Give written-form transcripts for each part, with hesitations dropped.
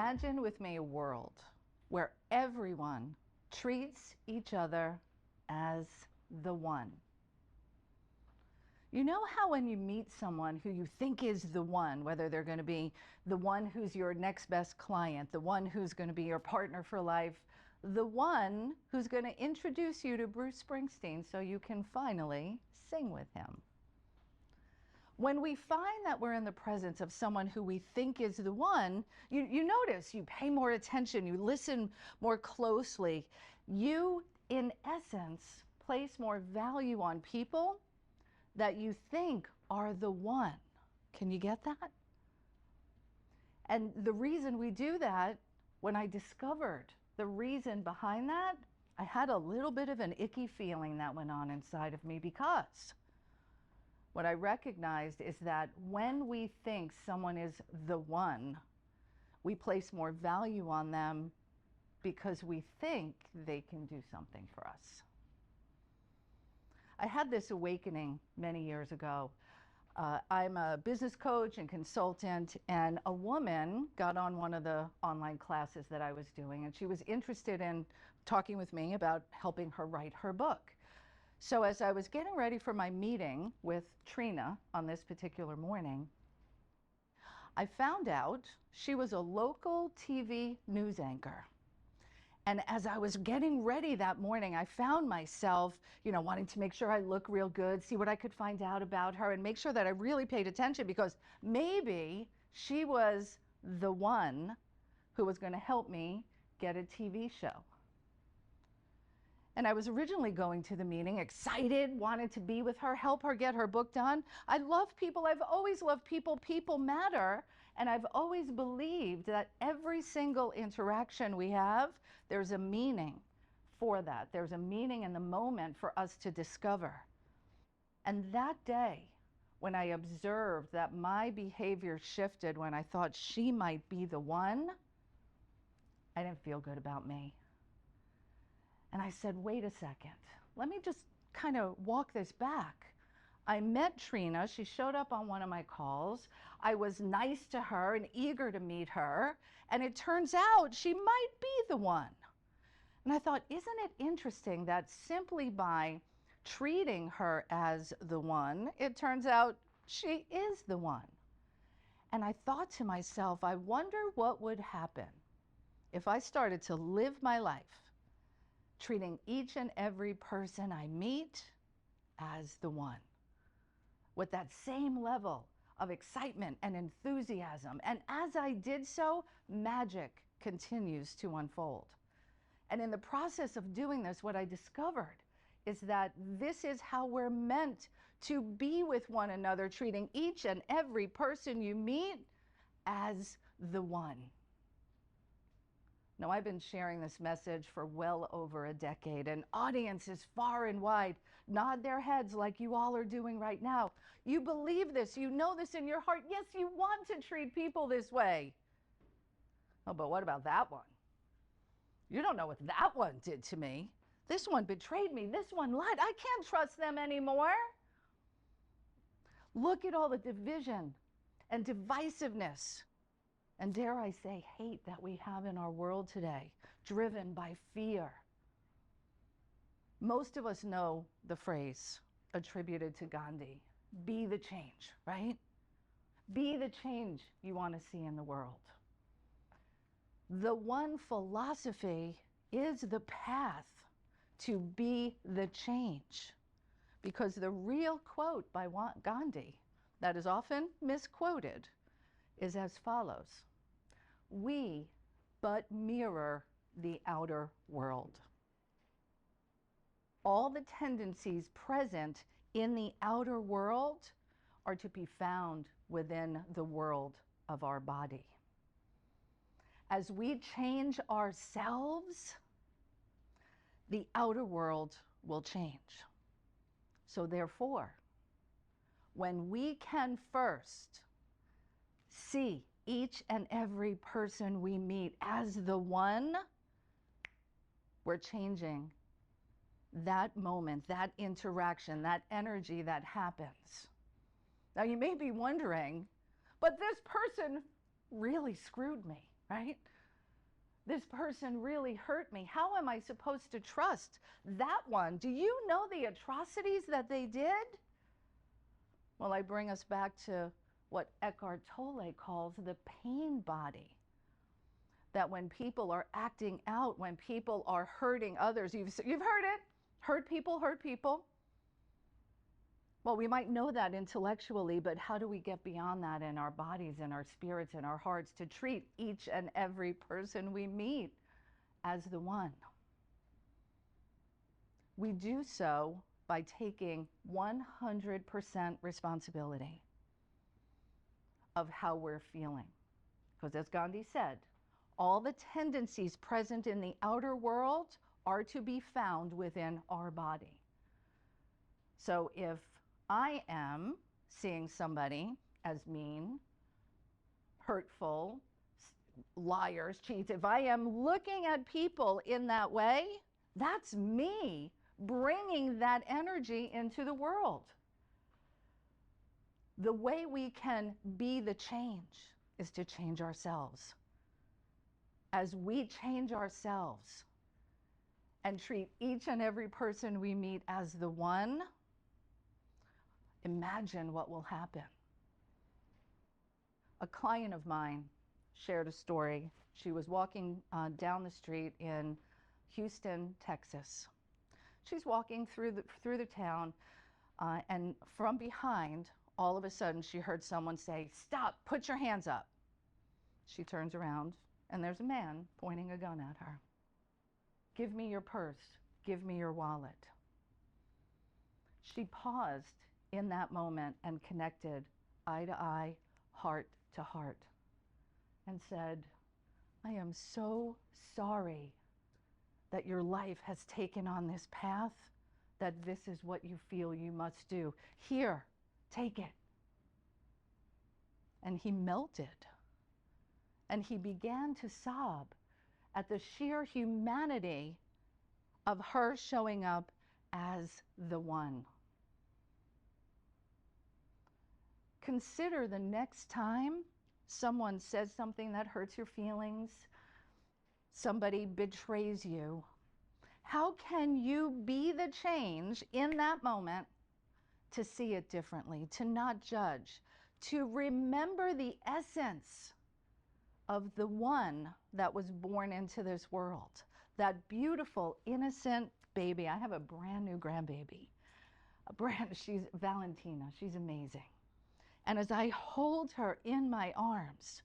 Imagine with me a world where everyone treats each other as the one. You know how when you meet someone who you think is the one, whether they're going to be the one who's your next best client, the one who's going to be your partner for life, the one who's going to introduce you to Bruce Springsteen so you can finally sing with him. When we find that we're in the presence of someone who we think is the one, you notice, you pay more attention, you listen more closely. You, in essence, place more value on people that you think are the one. Can you get that? And the reason we do that, when I discovered the reason behind that, I had a little bit of an icky feeling that went on inside of me, because what I recognized is that when we think someone is the one, we place more value on them because we think they can do something for us. I had this awakening many years ago. I'm a business coach and consultant, and a woman got on one of the online classes that I was doing, and she was interested in talking with me about helping her write her book. So as I was getting ready for my meeting with Trina on this particular morning, I found out she was a local TV news anchor. And as I was getting ready that morning, I found myself, wanting to make sure I look real good, see what I could find out about her, and make sure that I really paid attention, because maybe she was the one who was going to help me get a TV show. And I was originally going to the meeting excited, wanted to be with her, help her get her book done. I love people. I've always loved people. People matter. And I've always believed that every single interaction we have, there's a meaning for that. There's a meaning in the moment for us to discover. And that day, when I observed that my behavior shifted when I thought she might be the one, I didn't feel good about me. And I said, wait a second, let me just kind of walk this back. I met Trina. She showed up on one of my calls. I was nice to her and eager to meet her. And it turns out she might be the one. And I thought, isn't it interesting that simply by treating her as the one, it turns out she is the one. And I thought to myself, I wonder what would happen if I started to live my life treating each and every person I meet as the one, with that same level of excitement and enthusiasm. And as I did so, magic continues to unfold. And in the process of doing this, what I discovered is that this is how we're meant to be with one another, treating each and every person you meet as the one. Now, I've been sharing this message for well over a decade, and audiences far and wide nod their heads like you all are doing right now. You believe this, you know this in your heart. Yes, you want to treat people this way. Oh, but what about that one? You don't know what that one did to me. This one betrayed me. This one lied. I can't trust them anymore. Look at all the division and divisiveness, and dare I say, hate that we have in our world today, driven by fear. Most of us know the phrase attributed to Gandhi, be the change, right? Be the change you want to see in the world. The one philosophy is the path to be the change, because the real quote by Gandhi that is often misquoted is as follows: we but mirror the outer world. All the tendencies present in the outer world are to be found within the world of our body. As we change ourselves, the outer world will change. So therefore, when we can first see each and every person we meet as the one, we're changing that moment, that interaction, that energy that happens. Now you may be wondering, but this person really screwed me, right? This person really hurt me. How am I supposed to trust that one? Do you know the atrocities that they did? Well, I bring us back to what Eckhart Tolle calls the pain body. That when people are acting out, when people are hurting others, you've heard it, hurt people, hurt people. Well, we might know that intellectually, but how do we get beyond that in our bodies, in our spirits, in our hearts, to treat each and every person we meet as the one? We do so by taking 100% responsibility of how we're feeling. Because as Gandhi said, all the tendencies present in the outer world are to be found within our body. So if I am seeing somebody as mean, hurtful, liars, cheats, if I am looking at people in that way, that's me bringing that energy into the world. The way we can be the change is to change ourselves. As we change ourselves and treat each and every person we meet as the one, imagine what will happen. A client of mine shared a story. She was walking down the street in Houston, Texas. She's walking through the town, and from behind, all of a sudden, she heard someone say, "Stop, put your hands up." She turns around, and there's a man pointing a gun at her. "Give me your purse. Give me your wallet." She paused in that moment and connected eye to eye, heart to heart, and said, "I am so sorry that your life has taken on this path, that this is what you feel you must do. Here, take it." And he melted, and he began to sob at the sheer humanity of her showing up as the one. Consider the next time someone says something that hurts your feelings, somebody betrays you. How can you be the change in that moment to see it differently, to not judge, to remember the essence of the one that was born into this world, that beautiful, innocent baby. I have a brand new grandbaby. She's Valentina. She's amazing. And as I hold her in my arms,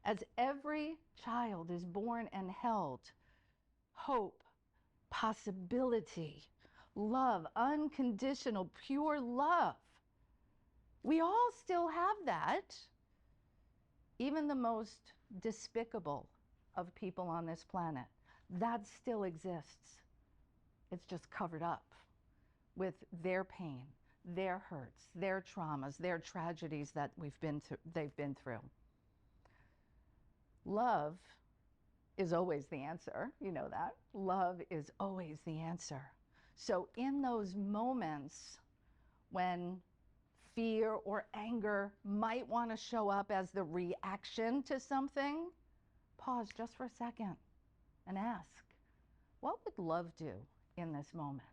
as every child is born and held, hope, possibility, love, unconditional, pure love. We all still have that. Even the most despicable of people on this planet, that still exists. It's just covered up with their pain, their hurts, their traumas, their tragedies that they've been through. Love is always the answer. You know that. Love is always the answer. So in those moments when fear or anger might want to show up as the reaction to something, pause just for a second and ask, what would love do in this moment?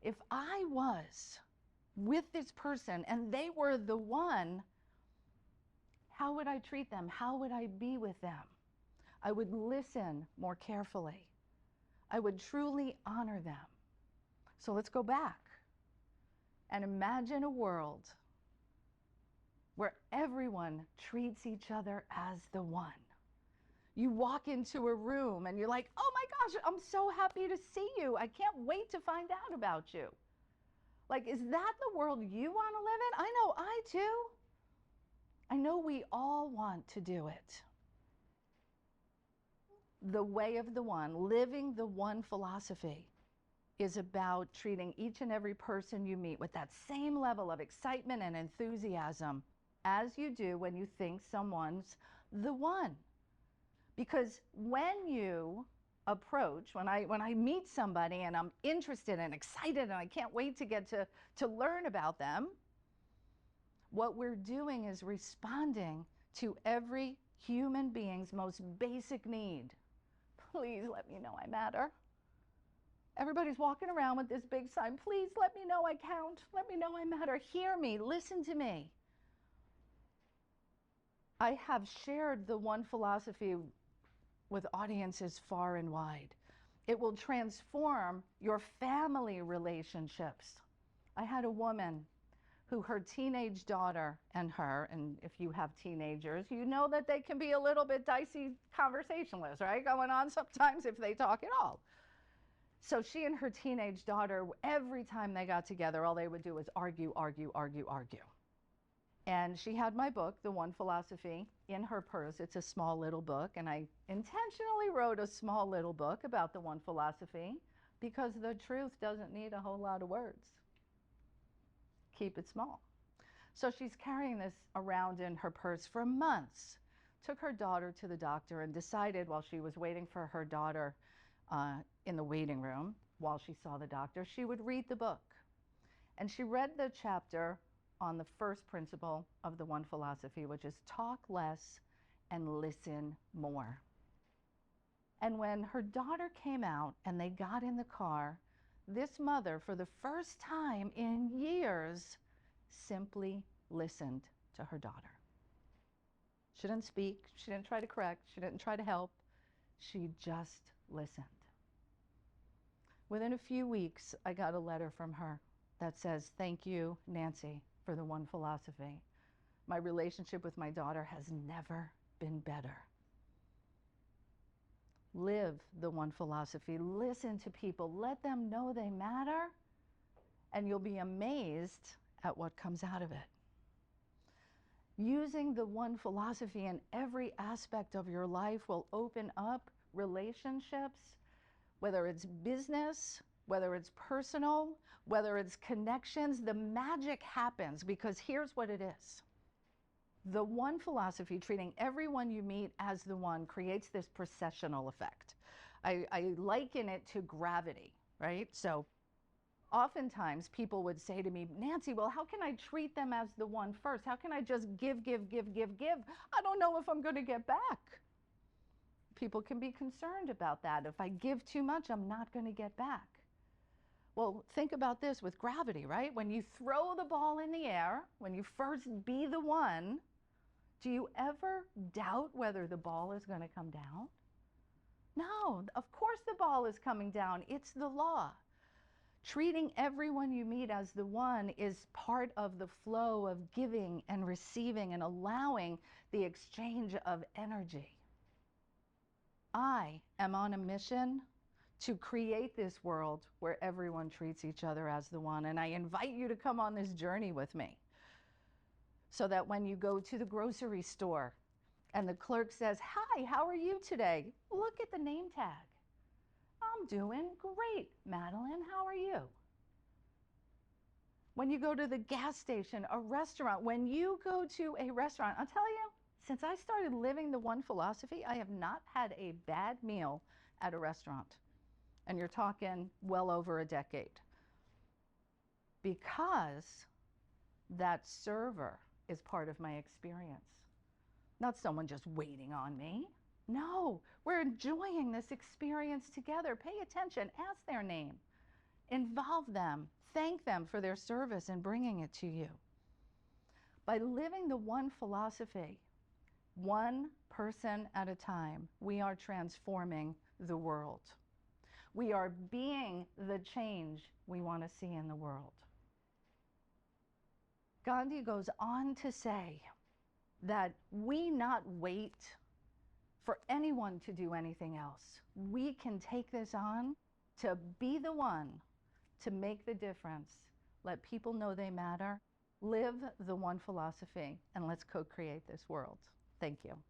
If I was with this person and they were the one, how would I treat them? How would I be with them? I would listen more carefully. I would truly honor them. So let's go back and imagine a world where everyone treats each other as the one. You walk into a room and you're like, "Oh my gosh, I'm so happy to see you. I can't wait to find out about you." Like, is that the world you want to live in? I know I do. I know we all want to do it. The way of the one, living the one philosophy, is about treating each and every person you meet with that same level of excitement and enthusiasm as you do when you think someone's the one. Because when you approach, when I meet somebody and I'm interested and excited and I can't wait to get to learn about them, what we're doing is responding to every human being's most basic need. Please let me know I matter. Everybody's walking around with this big sign, please let me know I count, let me know I matter, hear me, listen to me. I have shared the one philosophy with audiences far and wide. It will transform your family relationships. I had a woman who her teenage daughter and if you have teenagers, you know that they can be a little bit dicey conversationalists, right? Going on sometimes if they talk at all. So she and her teenage daughter, every time they got together, all they would do was argue, argue, argue, argue. And she had my book, The One Philosophy, in her purse. It's a small little book, and I intentionally wrote a small little book about the one philosophy because the truth doesn't need a whole lot of words. Keep it small. So she's carrying this around in her purse for months. Took her daughter to the doctor and decided while she was waiting for her daughter in the waiting room, while she saw the doctor, she would read the book. And she read the chapter on the first principle of the one philosophy, which is talk less and listen more. And when her daughter came out and they got in the car, this mother, for the first time in years, simply listened to her daughter. She didn't speak, she didn't try to correct, she didn't try to help, she just listened. Within a few weeks, I got a letter from her that says, "Thank you, Nancy, for the one philosophy. My relationship with my daughter has never been better." Live the one philosophy. Listen to people. Let them know they matter, and you'll be amazed at what comes out of it. Using the one philosophy in every aspect of your life will open up relationships, whether it's business, whether it's personal, whether it's connections. The magic happens because here's what it is. The one philosophy, treating everyone you meet as the one, creates this processional effect. I liken it to gravity, right? So oftentimes people would say to me, "Nancy, well, how can I treat them as the one first? How can I just give, give, give, give, give? I don't know if I'm going to get back." People can be concerned about that. If I give too much, I'm not going to get back. Well, think about this with gravity, right? When you throw the ball in the air, when you first be the one, do you ever doubt whether the ball is going to come down? No, of course the ball is coming down. It's the law. Treating everyone you meet as the one is part of the flow of giving and receiving and allowing the exchange of energy. I am on a mission to create this world where everyone treats each other as the one, and I invite you to come on this journey with me so that when you go to the grocery store and the clerk says, "Hi, how are you today?" Look at the name tag. "I'm doing great, Madeline. How are you?" When you go to the gas station, a restaurant, when you go to a restaurant, I'll tell you, since I started living the one philosophy, I have not had a bad meal at a restaurant. And you're talking well over a decade. Because that server is part of my experience. Not someone just waiting on me. No, we're enjoying this experience together. Pay attention, ask their name, involve them, thank them for their service and bringing it to you. By living the one philosophy, one person at a time, we are transforming the world. We are being the change we want to see in the world. Gandhi goes on to say that we not wait for anyone to do anything else. We can take this on to be the one to make the difference. Let people know they matter. Live the one philosophy, and let's co-create this world. Thank you.